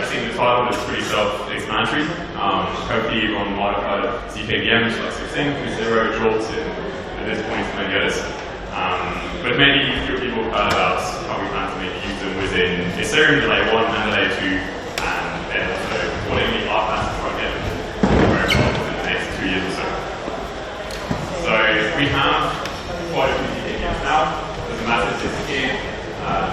I think the title is pretty self-explanatory. Hopefully everyone might have heard of ZKVM, which is like 16, with 0 jolts in, at this point, many others. But maybe fewer people have heard about how we plan to maybe use them within Ethereum, the layer 1 and the layer 2, and then also what only our plans to try and get very well within the next 2 years or so. So we have quite a few ZKVMs now. There's a massive list here.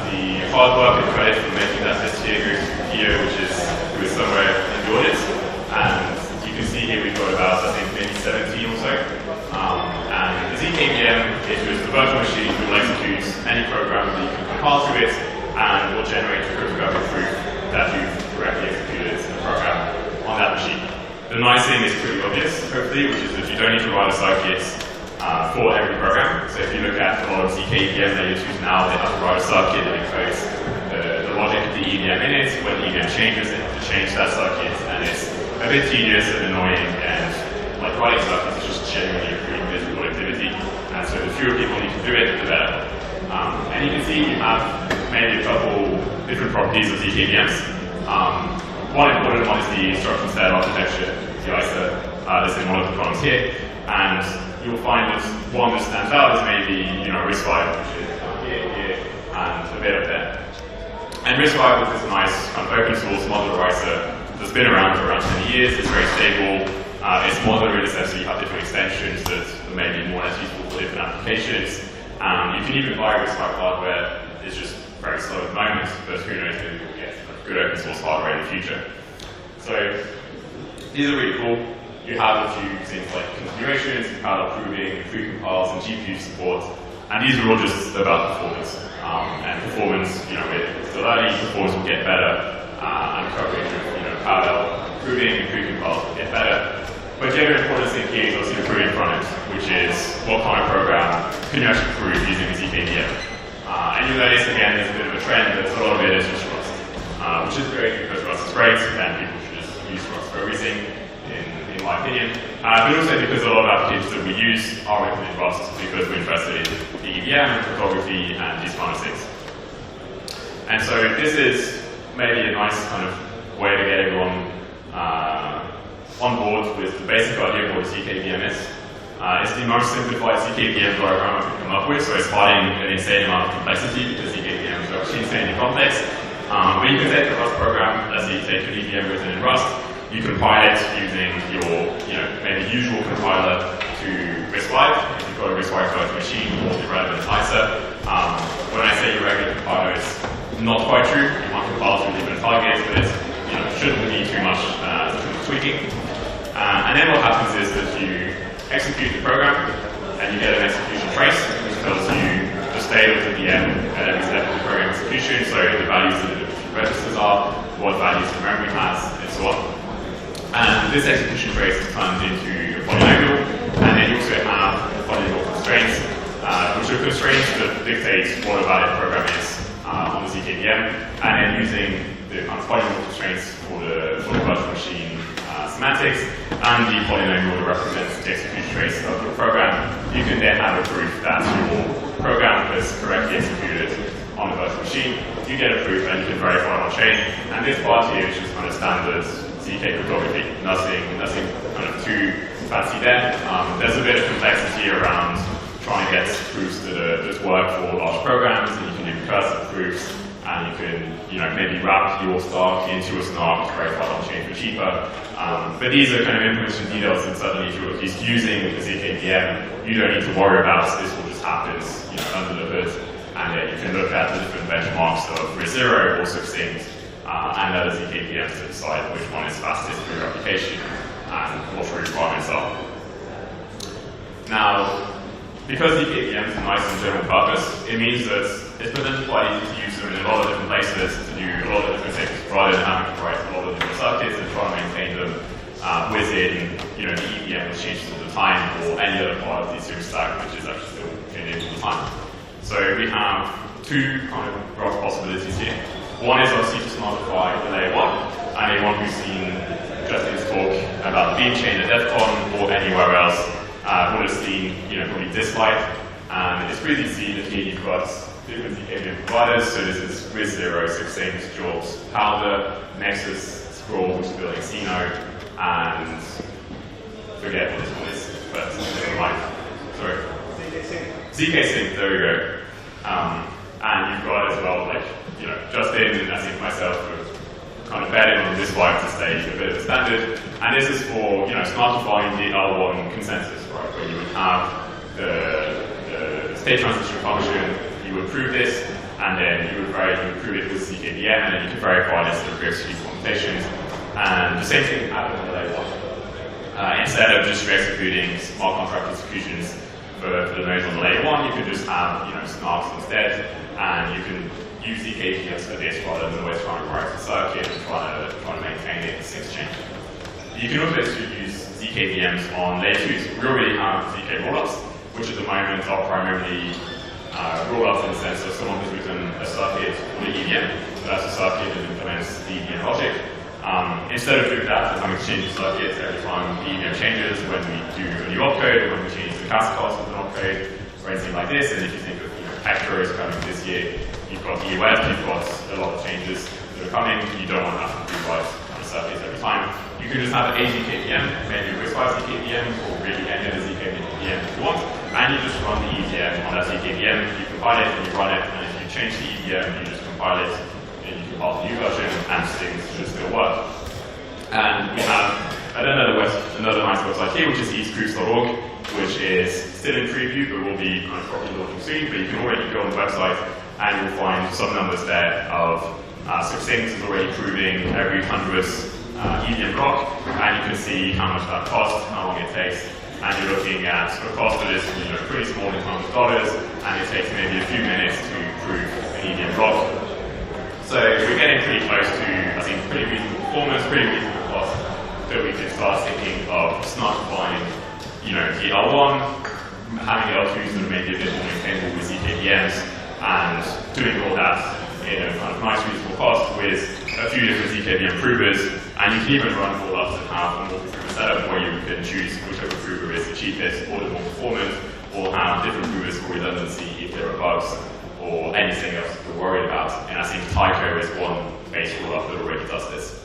The hard work and credit for making that list here goes to Pio, who is somewhere in the audience. And you can see here we've got about, I think, maybe 17 or so. And the ZKVM is just a virtual machine that will execute any program that you can compile to it and will generate a cryptographic proof that you've correctly executed the program on that machine. The nice thing is pretty obvious, hopefully, which is that you don't need to write a circuit for every program. So if you look at a lot of ZKVM layer 2s now, they have to write a circuit that encodes the logic of the EVM in it. When the EVM changes, they have to change that circuit, and it's a bit tedious and annoying, and like writing circuits is just generally a pretty miserable activity. And so the fewer people you can do it, the better. And you can see we have maybe a couple different properties of ZKVMs. One important one is the instruction set architecture, the ISA, that's in one of the columns here. And you'll find that one that stands out is maybe, RISC-V, which is here, and a bit up there. And RISC-V is this nice kind of open source modular ISA that's been around for around 20 years. It's very stable. It's modular in the sense that you have different extensions that may be more or less useful for different applications. You can even buy RISC-V hardware. It's just very slow at the moment, but who knows, maybe we'll get good open source hardware in the future. So these are really cool. You have a few things like configurations, parallel proving, pre-compiles, and GPU support, and these are all just about performance. And performance, it's still early, performance will get better, and coverage of parallel proving and pre-compiles will get better. But the other important thing here is obviously the proving front end, which is what kind of program can you actually prove using a ZKVM. And you'll notice again there's a bit of a trend that a lot of it is just Rust, which is great because Rust is great, and people should just use Rust for everything. In my opinion, but also because a lot of applications that we use are written in Rust because we're interested in the EVM and cryptography and these kind of things. And so this is maybe a nice kind of way to get everyone on board with the basic idea of what a ZKVM is. It's the most simplified ZKVM diagram I could come up with, so it's hiding an insane amount of complexity because ZKVMs are actually insanely complex. But you can take a Rust program, let's say you take an EVM written in Rust. You compile it using your, maybe usual compiler to RISC-V. If you've got a RISC-V virtual machine or the relevant ISA. When I say your regular compiler, it's not quite true. You might compile to different targets, but it shouldn't need too much tweaking. And then what happens is that you execute the program, and you get an execution trace, which tells you the state of the VM at every step of the program execution, so the values that the registers are, what values the memory has, and so on. And this execution trace is turned into a polynomial, and then you also have polynomial constraints, which are constraints that dictate what a valid program is on the ZKVM, and then using the kind of polynomial constraints for the virtual machine semantics, and the polynomial that represents the execution trace of your program, you can then have a proof that your program was correctly executed on the virtual machine. You get a proof, and you can verify on chain. And this part here is just kind of standard ZK cryptography, nothing kind of too fancy there. There's a bit of complexity around trying to get proofs that work for large programs, and you can do recursive proofs, and you can maybe wrap your Spark into a snark to verify on chain for cheaper. But these are kind of implementation details, and suddenly if you're at least using the ZKVM, you don't need to worry about this will just happen under the hood, and you can look at the different benchmarks of RISC-0 or succinct, and other ZKVMs to decide which one is fastest for your application and what your requirements are. Now, because ZKVMs are nice and general purpose, it means that it's potentially quite easy to use them in a lot of different places to do a lot of different things, rather than having to write a lot of different circuits and try and maintain them within the EVM, which changes all the time, or any other part of the Ethereum stack, which is actually still changing all the time. So we have two kind of rough possibilities here. One is obviously to smartify the layer 1, and anyone who's seen Justin's talk about the beam chain at DEFCON or anywhere else would have seen probably this slide. And it's pretty easy to see that here you've got different ZKVM providers. So this is Risk0, Succinct, Jobs, Powder, Nexus, Scroll, which is building C-Node, and forget what this one is, but never mind. Sorry. ZK-Sync, there we go. And you've got as well, like, you know, Justin, I think myself, kind of betting on this vibe to stay a bit of a standard. And this is for, you know, smartifying the L1 consensus, right? Where you would have the state transition function, you would prove this, and then you would prove it with ZKVM, and then you could verify this through execute computations. And the same thing happened on the layer 1. Instead of just executing smart contract executions for the nodes on the layer 1, you could just have, you know, snarks instead, and you can use ZKVMs for this rather than always trying to write the circuit and trying to maintain it in 6 chain. You can also use ZKVMs on layer 2s. We already have ZK rollups, which at the moment are primarily rollups in the sense of someone who's written a circuit on the EVM. So that's a circuit that implements the EVM logic. Instead of doing that, having to change the circuit every time the EVM changes, when we do a new opcode, when we change the CAS cost of an opcode, or anything like this. And if you think of, you know, Hector is coming this year, you've got EUF, you've got a lot of changes that are coming, you don't want to have to rewrite the circuits every time. You can just have a ZKVM, maybe with 5 ZKVM, or really any other ZKVM if you want, and you just run the EVM on that ZKVM, you compile it and you run it, and if you change the EVM, you just compile it, and you compile the new version, and things should still work. And we have another nice website here, which is eastproofs.org, which is still in preview, but will be kind of properly launching soon, but you can already go on the website and you'll find some numbers there of Succinct is already proving every 100th EVM block, and you can see how much that costs, how long it takes, and you're looking at a cost that is, you know, pretty small in terms of dollars, and it takes maybe a few minutes to prove an EVM block. So we're getting pretty close to, I think, pretty reasonable performance, pretty reasonable cost, that we can start thinking of smartifying, you know, the L1, having L2s that are maybe a bit more maintainable with ZKVMs, and doing all that in a kind of nice reasonable cost with a few different ZKVM provers, and you can even run rollups that have a multi-prover setup where you can choose whichever prover is the cheapest or the more performant, or have different provers for redundancy if there are bugs or anything else you're worried about. And I think Tyco is one base rollup that already does this.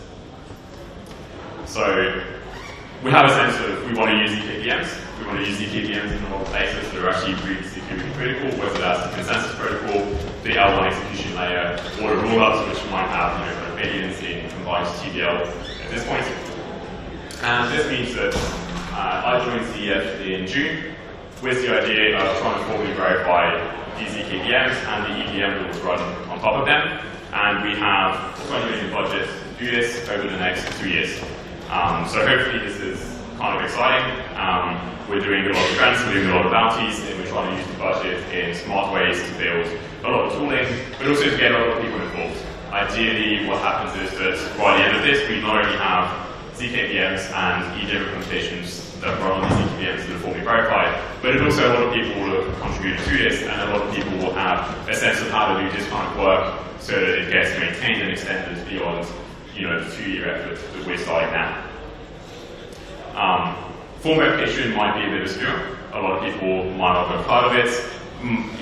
So we have a sense of we want to use ZKVMs. We want to use ZKVMs in a lot of places that are actually really security critical, whether that's the consensus protocol, the L1 execution layer, or the rollups, which might have, you know, kind of billions in combined TVL at this point. And this means that I joined CEF in June with the idea of trying to formally verify these ZKVMs and the EVM that was run on top of them. And we have a 20 million budget to do this over the next 2 years. So hopefully this is kind of exciting. We're doing a lot of grants, we're doing a lot of bounties, and we're trying to use the budget in smart ways to build a lot of tooling, but also to get a lot of people involved. Ideally, what happens is that by the end of this, we not only have ZKVMs and EVM implementations that run on these ZKVMs that are formally verified, but it also a lot of people will have contributed to this, and a lot of people will have a sense of how to do this kind of work so that it gets maintained and extended beyond, you know, the 2-year effort that we're starting now. Form verification might be a bit obscure. A lot of people might not have heard of it.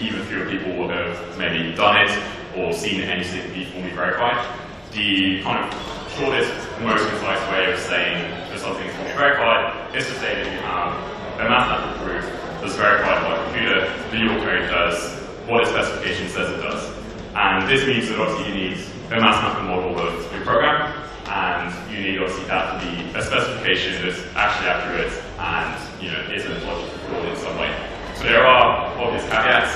Even fewer people will have maybe done it or seen anything be formally verified. The kind of shortest, most concise way of saying that something is formally verified is to say that you have a mathematical proof that's verified by a computer, that your code does what its specification says it does. And this means that obviously you need a mathematical model of your program, and you need obviously that to be a specification that's actually accurate and, you know, isn't logically flawed in some way. So there are obvious caveats.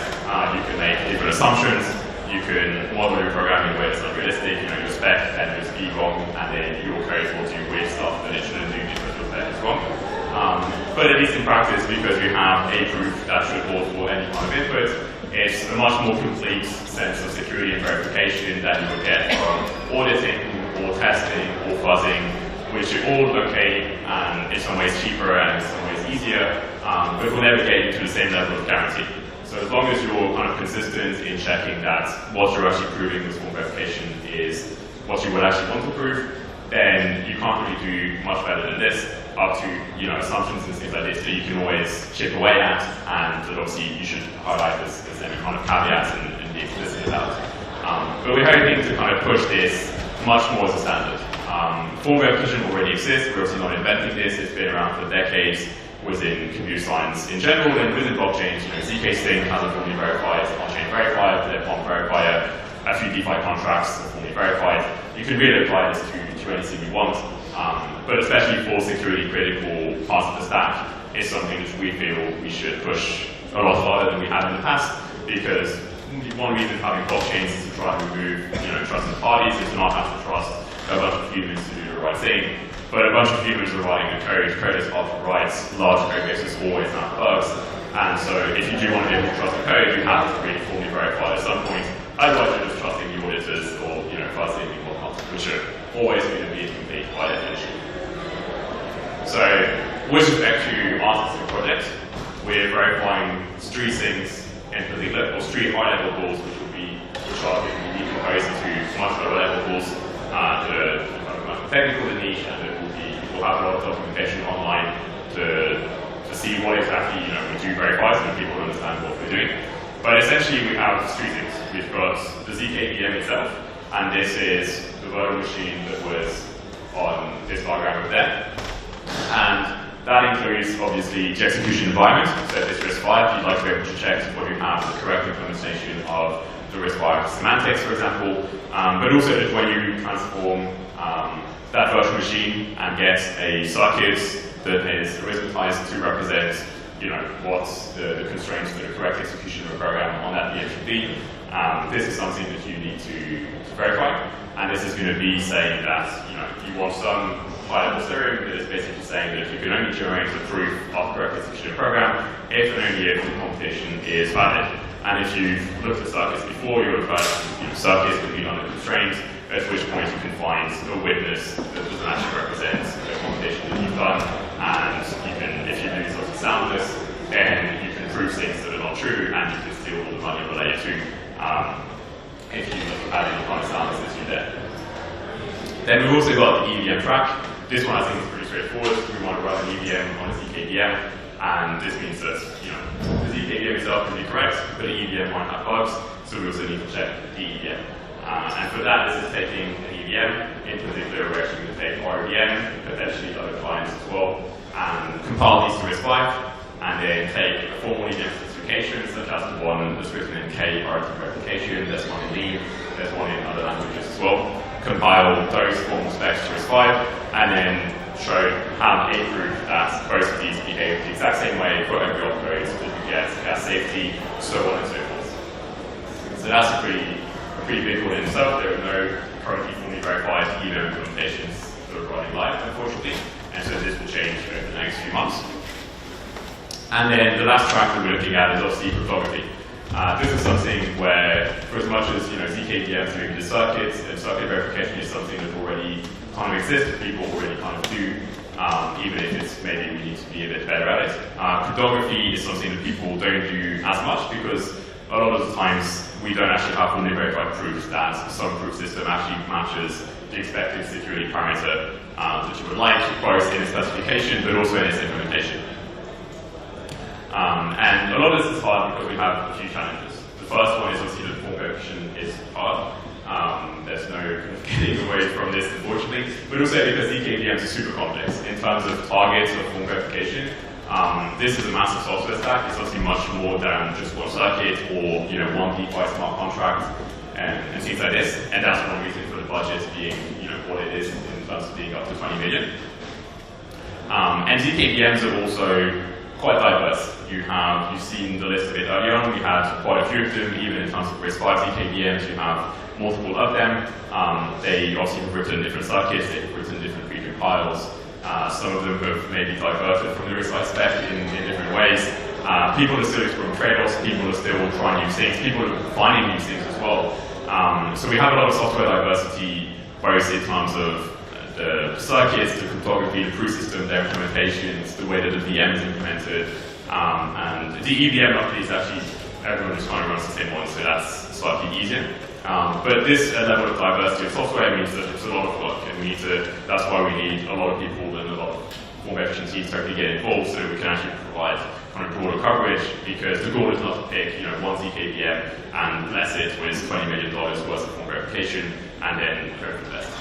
You can make different assumptions. You can model your program in a way that's not realistic. You know, your spec can just be wrong, and then your code will do weird stuff that it shouldn't do because your spec is wrong. But at least in practice, because we have a proof that should hold for any kind of input, it's a much more complete sense of security and verification that you would get from auditing or testing or fuzzing, which are all okay and in some ways cheaper and in some ways easier, but will never get you to the same level of guarantee. So as long as you're kind of consistent in checking that what you're actually proving with form verification is what you would actually want to prove, then you can't really do much better than this, up to, you know, assumptions and things like this that you can always chip away at, and that obviously you should highlight as any kind of caveats and be explicit about. But we're hoping to kind of push this much more as a standard. Formal verification already exists. We're obviously not inventing this. It's been around for decades within computer science in general, and within blockchains. ZK Sync has a formally verified on-chain verifier, the POM verifier, a few DeFi contracts are formally verified. You can really apply this to anything you want, but especially for security critical parts of the stack, is something that we feel we should push a lot farther than we have in the past, because one reason of having blockchains is to try to remove trusted parties, is to not have to trust a bunch of humans to do the right thing. But a bunch of humans are writing the code is hard to write, large code bases always have bugs, and so if you do want to be able to trust the code, you have to really formally verify at some point. Otherwise you're just trusting the auditors or first thing and whatnot, which are always going to be incomplete by definition. So with respect to our specific project, we're verifying street things in particular, or street high-level calls, which are going to be decomposed into much lower level calls, much more technical than niche, and we'll have a lot of documentation online to see what exactly we do verify so that people understand what we're doing. But essentially we have three things. We've got the ZK VM itself, and this is the virtual machine that was on this diagram over there. And that includes obviously the execution environment. So if it's RISC-V, you'd like to be able to check whether you have the correct implementation of the RISC-V semantics, for example, but also just when you transform that virtual machine and get a circuit that is arithmetized to represent what the constraints for the correct execution of a program on that VM should be. This is something that you need to verify, and this is going to be saying that you want some high-level theorem that is basically saying that you can only generate the proof of correct execution of a program if and only if the computation is valid. And if you've looked at circuits before, you would have heard circuits would be under constraints, at which point you can find a witness that doesn't actually represent the computation that you've done, and you can, if you do something soundless, then you can prove things that are not true, and you can steal all the money related to if you add any kind of soundless issue there. Then we've also got the EVM track. This one I think is pretty straightforward. We want to run an EVM on a ZKVM, and this means that the ZKVM itself can be correct, but the EVM might have bugs, so we also need to check the EVM. And for that, this is taking an EVM. In particular, we're actually going to take RVM, potentially other clients as well, and compile these to RISC-V, and then take a formal EVM specification, such as the one that's written in K RT replication, there's one in Lean, there's one in other languages as well. Compile those formal specs to RISC-V, and then have a proof that both of these behave the exact same way for every opcode that you get gas safety, so on and so forth. So that's a pretty big one in itself. There are no currently formally verified EVM implementations that are running live, unfortunately, and so this will change over the next few months. And then the last track that we're looking at is obviously cryptography. This is something where, for as much as ZKVM doing the circuits, and circuit verification is something that already kind of exists, that people already kind of do, even if it's maybe we need to be a bit better at it. Cryptography is something that people don't do as much because a lot of the times we don't actually have fully verified proofs that some proof system actually matches the expected security parameter that you would like, both in its specification but also in its implementation. And a lot of this is hard because we have a few challenges. The first one is obviously that form verification is hard. There's no kind of getting away from this, unfortunately, but also because ZKVMs are super complex in terms of targets of form verification. This is a massive software stack. It's obviously much more than just one circuit or one DeFi smart contract and things like this. And that's one reason for the budget being what it is in terms of being up to 20 million. And ZKVMs are also quite diverse. You've seen the list a bit earlier on. We had quite a few of them, even in terms of RISC-V ZKVMs. You have multiple of them. They obviously have written different circuits. They've written different pre-compiles. Some of them have maybe diverted from the RISC-V spec in different ways. People are still exploring trade-offs. People are still trying new things. People are finding new things as well. So we have a lot of software diversity, both in terms of the circuits, the cryptography, the proof system, their implementations, the way that the VM is implemented. And the EVM luckily is actually, everyone just kind of runs the same one, so that's slightly easier. But this level of diversity of software means that it's a lot of work, and that's why we need a lot of people and a lot of form verification teams to actually get involved so that we can actually provide kind of broader coverage, because the goal is not to pick one zkVM and bless it with $20 million worth of form verification and then hope for the best.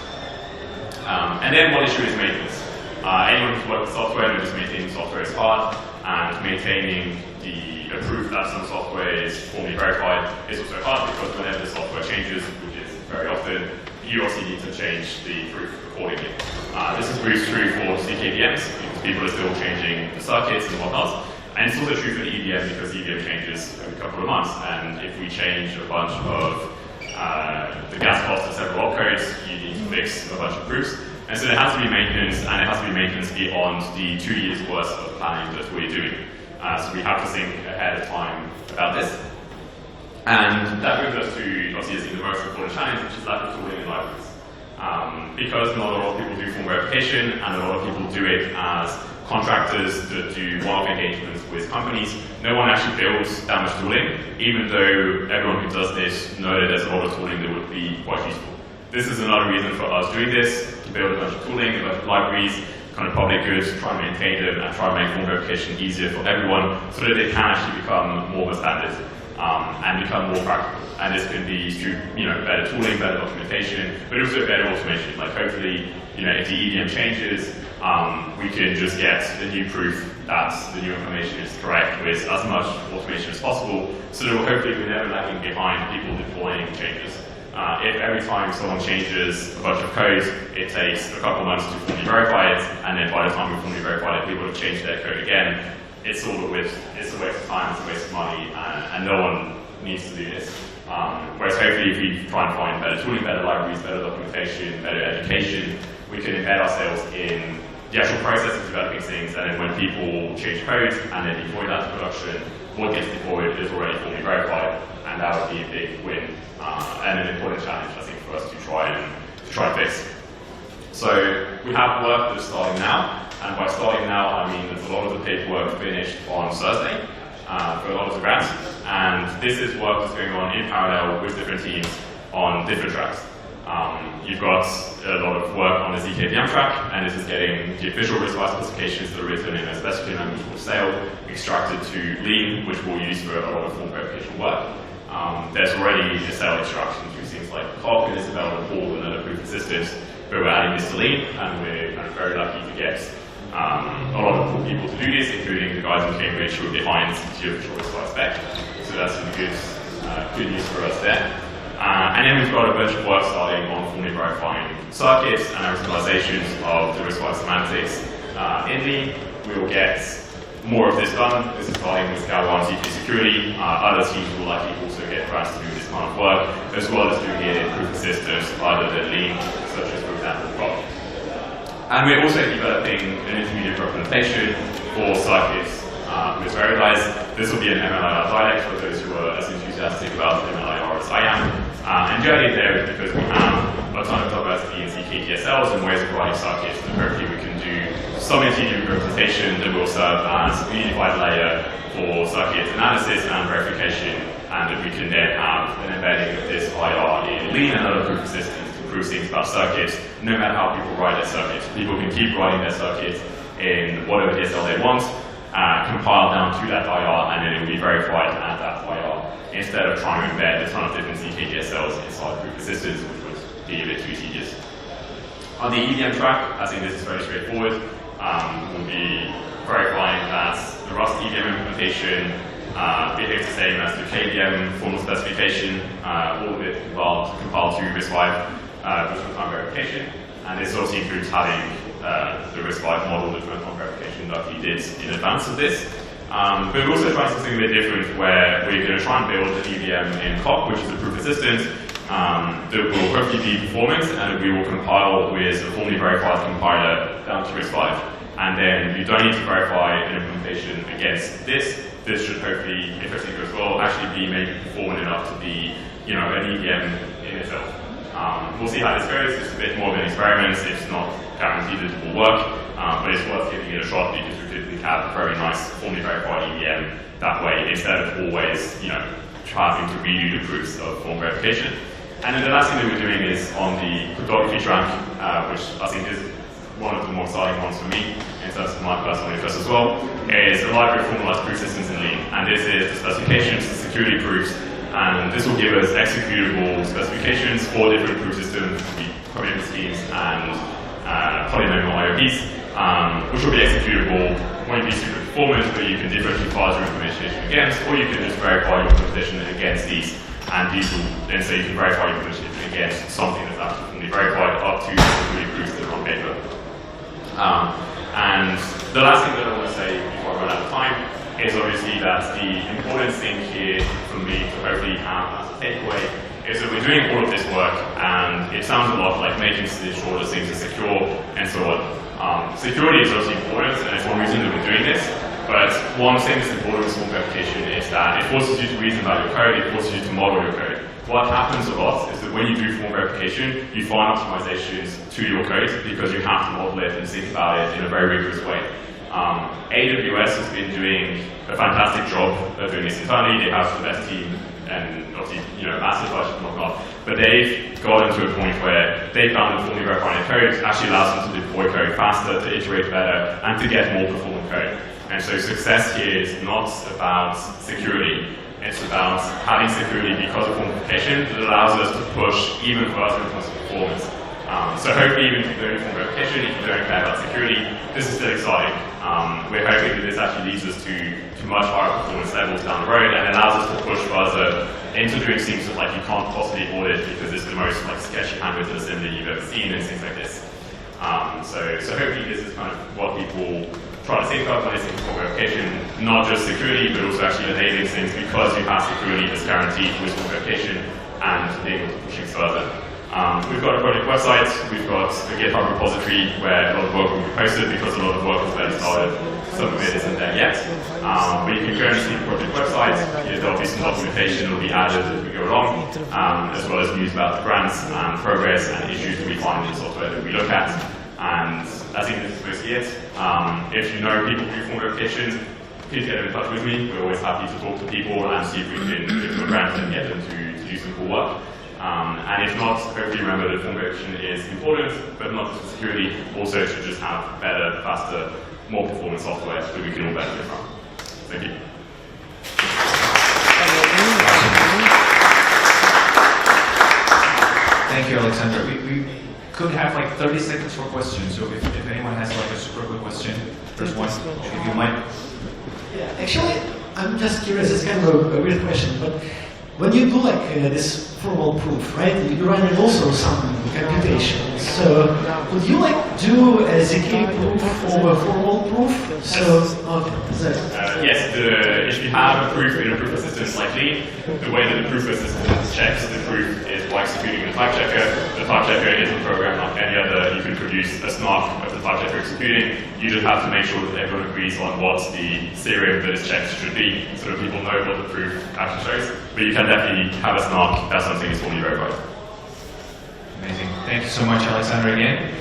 And then one issue is maintenance. Anyone who's worked with software knows maintaining software is hard, and maintaining the proof that some software is formally verified is also hard, because whenever the software changes, which is very often, you also need to change the proof accordingly. This is really true for zkVMs, because people are still changing the circuits and whatnot. And it's also true for the EVM, because EVM changes every couple of months, and if we change a bunch of the gas costs to several opcodes, you need to fix a bunch of proofs. And so there has to be maintenance, and it has to be maintenance beyond the 2 years worth of planning that we're doing. So we have to think ahead of time about this. And that brings us to, obviously, the most important challenge, which is lack of tooling and libraries. Because not a lot of people do form verification, and a lot of people do it as contractors that do one-off engagements with companies, no one actually builds that much tooling, even though everyone who does this knows that there's a lot of tooling that would be quite useful. This is another reason for us doing this, to build a bunch of tooling, a bunch of libraries, kind of public goods, try and maintain them, and try and make form verification easier for everyone, so that they can actually become more of a standard and become more practical. And this can be through better tooling, better documentation, but also better automation. Like hopefully, if the EVM changes, we can just get the new proof that the new information is correct with as much automation as possible, so that hopefully we're never lagging behind people deploying changes. If every time someone changes a bunch of code, it takes a couple months to formally verify it, and then by the time we formally verify it, people have changed their code again, it's a waste of time, it's a waste of money, and no one needs to do this. Whereas hopefully if we try and find better tooling, better libraries, better documentation, better education, we can embed ourselves in the actual process of developing things, and then when people change code and then deploy that to production, what gets deployed is already formally verified, and that would be a big win and an important challenge, I think, for us to try and fix. So we have work that is starting now, and by starting now I mean that a lot of the paperwork finished on Thursday for a lot of the grants, and this is work that's going on in parallel with different teams on different tracks. You've got a lot of work on the zkVM track, and this is getting the official RISC-V specifications that are written in a specific language called Seoul, extracted to Lean, which we'll use for a lot of form verification work. There's already a Seoul extraction through things like COG and Isabel and Paul and other proof of systems, but we're adding this to Lean, and we're kind of very lucky to get a lot of cool people to do this, including the guys in Cambridge who are behind the official RISC-V spec. So that's some good news for us there. And then we've got a bunch of work starting on formally verifying circuits and arithmetizations of the RISC-V semantics in Lean. We will get more of this done. This is starting with Gal1 ZK security. Other teams will likely also get grants to do this kind of work, as well as doing it in proof of systems other than Lean, such as, for example, COG. And we're also developing an intermediate representation for circuits with Veridize. This will be an MLIR dialect for those who are as enthusiastic about MLIR as I am. And the idea there is because we have a ton of diversity in ZK DSLs and ways of writing circuits, and hopefully we can do some intermediate representation that will serve as a unified layer for circuit analysis and verification, and that we can then have an embedding of this IR in Lean and other proof of systems to prove things about circuits, no matter how people write their circuits. People can keep writing their circuits in whatever DSL they want, compile down to that IR, and then it will be verified at that IR, instead of trying to embed a ton of different ZK DSLs inside proof of systems, which would be a bit too tedious. On the EVM track, I think this is very straightforward. We'll be verifying that the Rust EVM implementation behaves the same as the KVM formal specification, all of it compiled to RISC-V with runtime verification. And this also includes having the RISC-V model with runtime verification that we did in advance of this. But we're also trying something a bit different, where we're going to try and build an EVM in COG, which is a proof assistant, that will hopefully be performant, and we will compile with a formally verified compiler down to RISC-V. And then you don't need to verify an implementation against this. This should hopefully, if everything goes well, actually be maybe performant enough to be, an EVM in itself. We'll see how this goes. It's a bit more of an experiment. It's not guaranteed that it will work, but it's worth giving it a shot, because we typically have a very nice formally verified EVM that way, instead of always, having to redo the proofs of form verification. And then the last thing that we're doing is on the cryptography track, which I think is one of the more exciting ones for me, in terms of my personal interest as well, is a library of formalized proof systems in Lean. And this is the specifications, the security proofs, and this will give us executable specifications for different proof systems, commitment schemes, and polynomial IOPs, which will be executable, won't be super performant, but you can differentially file your implementation against, or you can just verify your implementation against these, and these will then say you can verify your implementation against something that's actually verified up to the security proofs that are on paper. And the last thing that I want to say before I run out of time is obviously that the important thing here for me to hopefully have as a takeaway is that we're doing all of this work, and it sounds a lot like making sure that things are secure and so on. Security is obviously important, and it's one reason that we're doing this. But one thing that's important with form verification is that it forces you to reason about your code, it forces you to model your code. What happens a lot is that when you do form verification, you find optimizations to your code because you have to model it and think about it in a very rigorous way. AWS has been doing a fantastic job of doing this internally. They have the best team and obviously, massive budget and whatnot. But they've gotten to a point where they found that formally verifying code actually allows them to deploy code faster, to iterate better, and to get more performant code. And so success here is not about security. It's about having security because of form verification that allows us to push even further in terms of performance. So hopefully even if you're doing form verification, if you don't care about security, this is still exciting. We're hoping that this actually leads us to much higher performance levels down the road and allows us to push further into doing things that you can't possibly audit because it's the most sketchy handwritten assembly you've ever seen and things like this. So hopefully this is kind of what people try to think of when they think of form verification, not just security, but also actually enabling things because you have security that's guaranteed with form verification and being able to push things further. We've got a project website, we've got a GitHub repository where a lot of work will be posted because a lot of work is barely started. Some of it isn't there yet. But you can go and see the project website. There'll be some documentation that will be added as we go along, as well as news about the grants and progress and issues that we find in the software that we look at. And I think this is mostly it. If you know people who do form verification, please get in touch with me. We're always happy to talk to people and see if we can give them a grant and get them to do some cool work. And if not, hopefully remember that form verification is important, but not just for security, also to just have better, faster, more performance software that we can all benefit from. Thank you. Thank you, Alexander. We could have 30 seconds for questions, so if anyone has a super quick question, first one, if you might. Yeah, actually, I'm just curious, it's kind of a weird question, but when you do this formal proof, right, you're running also some computation. So would you do a ZK proof over formal proof? So, yes, if you have a proof in a proof assistance like Lean, the way that the proof assistance checks the proof is by executing a type checker. The type checker is a program like any other. You can produce a snark of the type checker executing. You just have to make sure that everyone agrees on what the serial that is checked should be, so that people know what the proof actually shows. But you can definitely have a snark. That's something that's formally verified. Amazing. Thank you so much, Alexander, again.